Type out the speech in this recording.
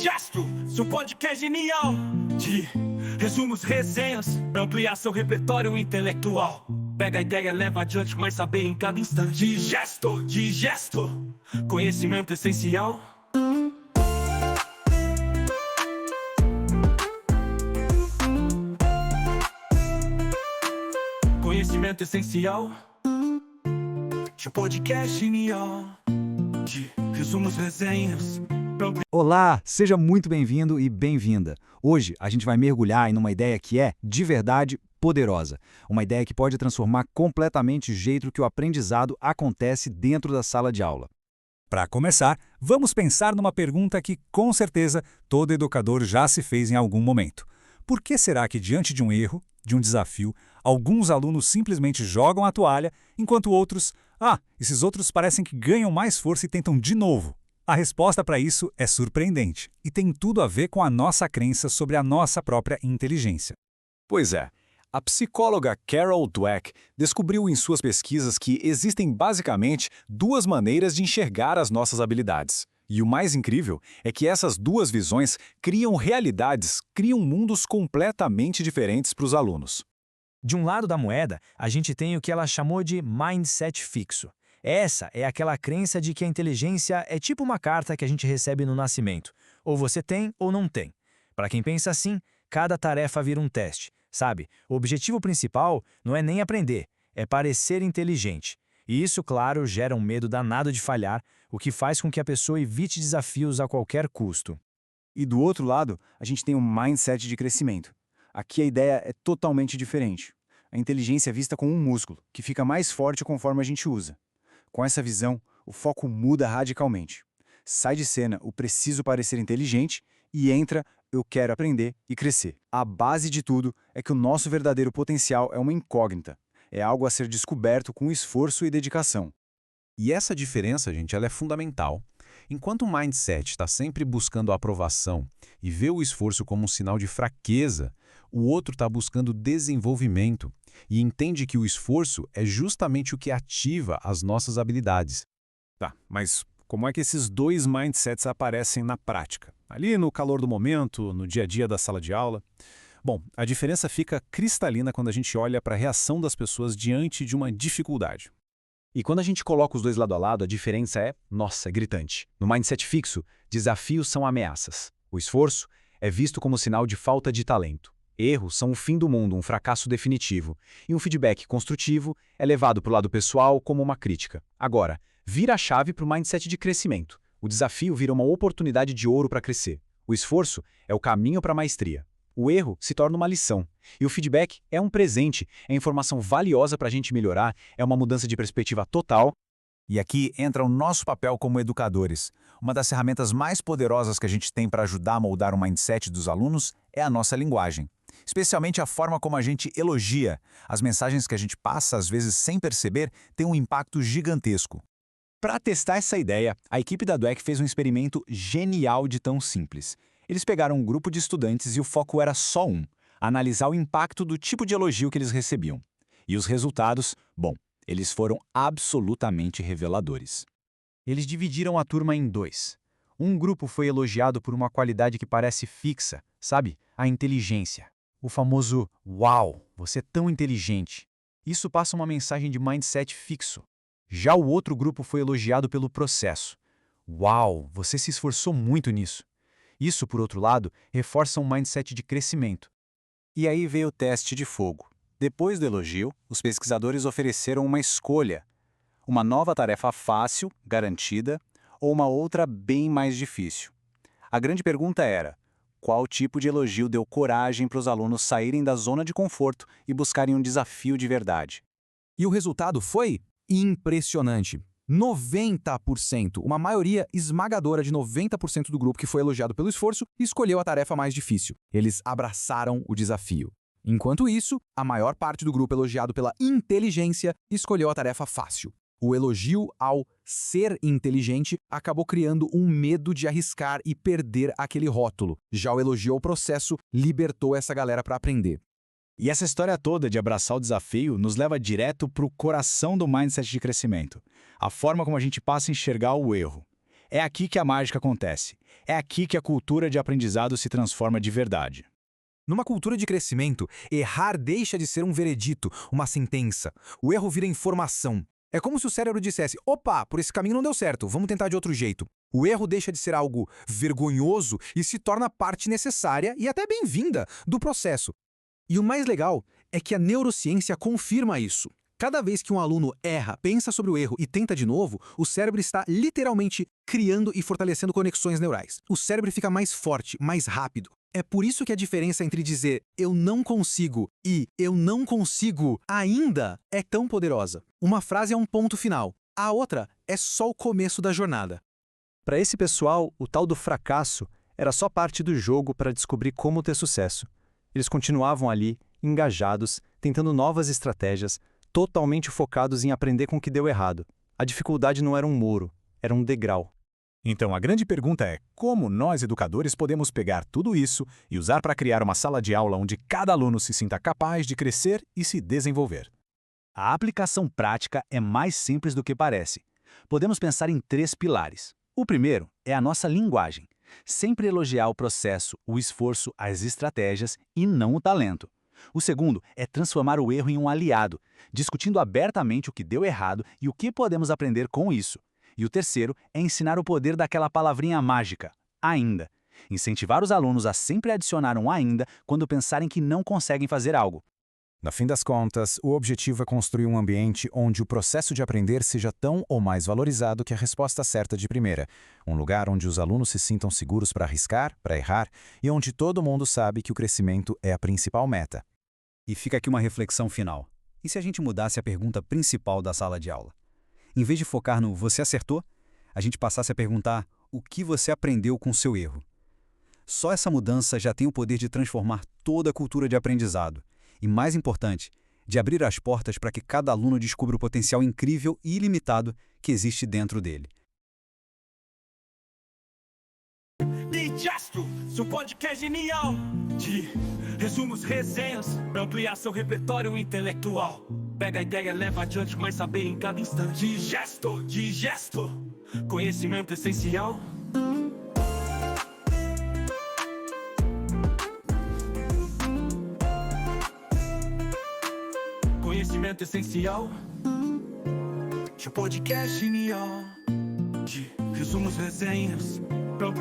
Gesto, seu podcast genial de resumos, resenhas, ampliar seu repertório intelectual. Pega a ideia, leva adiante, mas saber em cada instante. Digesto, conhecimento essencial. Conhecimento essencial de podcast genial de resumos, resenhas. Olá, seja muito bem-vindo e bem-vinda. Hoje a gente vai mergulhar em uma ideia que é, de verdade, poderosa. Uma ideia que pode transformar completamente o jeito que o aprendizado acontece dentro da sala de aula. Para começar, vamos pensar numa pergunta que, com certeza, todo educador já se fez em algum momento. Por que será que, diante de um erro, de um desafio, alguns alunos simplesmente jogam a toalha, enquanto outros, esses outros parecem que ganham mais força e tentam de novo? A resposta para isso é surpreendente e tem tudo a ver com a nossa crença sobre a nossa própria inteligência. Pois é, a psicóloga Carol Dweck descobriu em suas pesquisas que existem basicamente duas maneiras de enxergar as nossas habilidades. E o mais incrível é que essas duas visões criam realidades, criam mundos completamente diferentes para os alunos. De um lado da moeda, a gente tem o que ela chamou de mindset fixo. Essa é aquela crença de que a inteligência é tipo uma carta que a gente recebe no nascimento. Ou você tem ou não tem. Para quem pensa assim, cada tarefa vira um teste, sabe? O objetivo principal não é nem aprender, é parecer inteligente. E isso, claro, gera um medo danado de falhar, o que faz com que a pessoa evite desafios a qualquer custo. E do outro lado, a gente tem um mindset de crescimento. Aqui a ideia é totalmente diferente. A inteligência é vista como um músculo, que fica mais forte conforme a gente usa. Com essa visão, o foco muda radicalmente. Sai de cena o preciso parecer inteligente e entra eu quero aprender e crescer. A base de tudo é que o nosso verdadeiro potencial é uma incógnita. É algo a ser descoberto com esforço e dedicação. E essa diferença, gente, ela é fundamental. Enquanto o mindset está sempre buscando a aprovação e vê o esforço como um sinal de fraqueza, o outro está buscando desenvolvimento e entende que o esforço é justamente o que ativa as nossas habilidades. Tá, mas como é que esses dois mindsets aparecem na prática? Ali no calor do momento, no dia a dia da sala de aula? Bom, a diferença fica cristalina quando a gente olha para a reação das pessoas diante de uma dificuldade. E quando a gente coloca os dois lado a lado, a diferença é, gritante. No mindset fixo, desafios são ameaças. O esforço é visto como sinal de falta de talento. Erros são o fim do mundo, um fracasso definitivo. E um feedback construtivo é levado para o lado pessoal como uma crítica. Agora, vira a chave para o mindset de crescimento. O desafio vira uma oportunidade de ouro para crescer. O esforço é o caminho para a maestria. O erro se torna uma lição. E o feedback é um presente, é informação valiosa para a gente melhorar, é uma mudança de perspectiva total. E aqui entra o nosso papel como educadores. Uma das ferramentas mais poderosas que a gente tem para ajudar a moldar o mindset dos alunos é a nossa linguagem. Especialmente a forma como a gente elogia. As mensagens que a gente passa, às vezes sem perceber, têm um impacto gigantesco. Para testar essa ideia, a equipe da Dweck fez um experimento genial de tão simples. Eles pegaram um grupo de estudantes e o foco era só analisar o impacto do tipo de elogio que eles recebiam. E os resultados, eles foram absolutamente reveladores. Eles dividiram a turma em dois. Um grupo foi elogiado por uma qualidade que parece fixa, sabe? A inteligência. O famoso "Uau, você é tão inteligente". Isso passa uma mensagem de mindset fixo. Já o outro grupo foi elogiado pelo processo. "Uau, você se esforçou muito nisso". Isso, por outro lado, reforça um mindset de crescimento. E aí veio o teste de fogo. Depois do elogio, os pesquisadores ofereceram uma escolha. Uma nova tarefa fácil, garantida, ou uma outra bem mais difícil. A grande pergunta era: qual tipo de elogio deu coragem para os alunos saírem da zona de conforto e buscarem um desafio de verdade? E o resultado foi impressionante. 90%, uma maioria esmagadora de 90% do grupo que foi elogiado pelo esforço, escolheu a tarefa mais difícil. Eles abraçaram o desafio. Enquanto isso, a maior parte do grupo elogiado pela inteligência escolheu a tarefa fácil. O elogio ao ser inteligente acabou criando um medo de arriscar e perder aquele rótulo. Já o elogio ao processo libertou essa galera para aprender. E essa história toda de abraçar o desafio nos leva direto para o coração do mindset de crescimento. A forma como a gente passa a enxergar o erro. É aqui que a mágica acontece. É aqui que a cultura de aprendizado se transforma de verdade. Numa cultura de crescimento, errar deixa de ser um veredito, uma sentença. O erro vira informação. É como se o cérebro dissesse: opa, por esse caminho não deu certo, vamos tentar de outro jeito. O erro deixa de ser algo vergonhoso e se torna parte necessária e até bem-vinda do processo. E o mais legal é que a neurociência confirma isso. Cada vez que um aluno erra, pensa sobre o erro e tenta de novo, o cérebro está literalmente criando e fortalecendo conexões neurais. O cérebro fica mais forte, mais rápido. É por isso que a diferença entre dizer "eu não consigo" e "eu não consigo ainda" é tão poderosa. Uma frase é um ponto final, a outra é só o começo da jornada. Para esse pessoal, o tal do fracasso era só parte do jogo para descobrir como ter sucesso. Eles continuavam ali, engajados, tentando novas estratégias, totalmente focados em aprender com o que deu errado. A dificuldade não era um muro, era um degrau. Então, a grande pergunta é: como nós, educadores, podemos pegar tudo isso e usar para criar uma sala de aula onde cada aluno se sinta capaz de crescer e se desenvolver? A aplicação prática é mais simples do que parece. Podemos pensar em 3 pilares. O primeiro é a nossa linguagem. Sempre elogiar o processo, o esforço, as estratégias e não o talento. O segundo é transformar o erro em um aliado, discutindo abertamente o que deu errado e o que podemos aprender com isso. E o terceiro é ensinar o poder daquela palavrinha mágica, ainda. Incentivar os alunos a sempre adicionar um ainda quando pensarem que não conseguem fazer algo. No fim das contas, o objetivo é construir um ambiente onde o processo de aprender seja tão ou mais valorizado que a resposta certa de primeira. Um lugar onde os alunos se sintam seguros para arriscar, para errar, e onde todo mundo sabe que o crescimento é a principal meta. E fica aqui uma reflexão final. E se a gente mudasse a pergunta principal da sala de aula? Em vez de focar no "você acertou?", a gente passasse a perguntar o que você aprendeu com o seu erro. Só essa mudança já tem o poder de transformar toda a cultura de aprendizado. E mais importante, de abrir as portas para que cada aluno descubra o potencial incrível e ilimitado que existe dentro dele. Digesto, seu podcast genial de resumos, resenhas, pra ampliar seu repertório intelectual. Pega a ideia, leva adiante, mas saber em cada instante. Digesto, conhecimento essencial. Conhecimento essencial. Seu podcast genial de resumos, resenhas, pra ampliar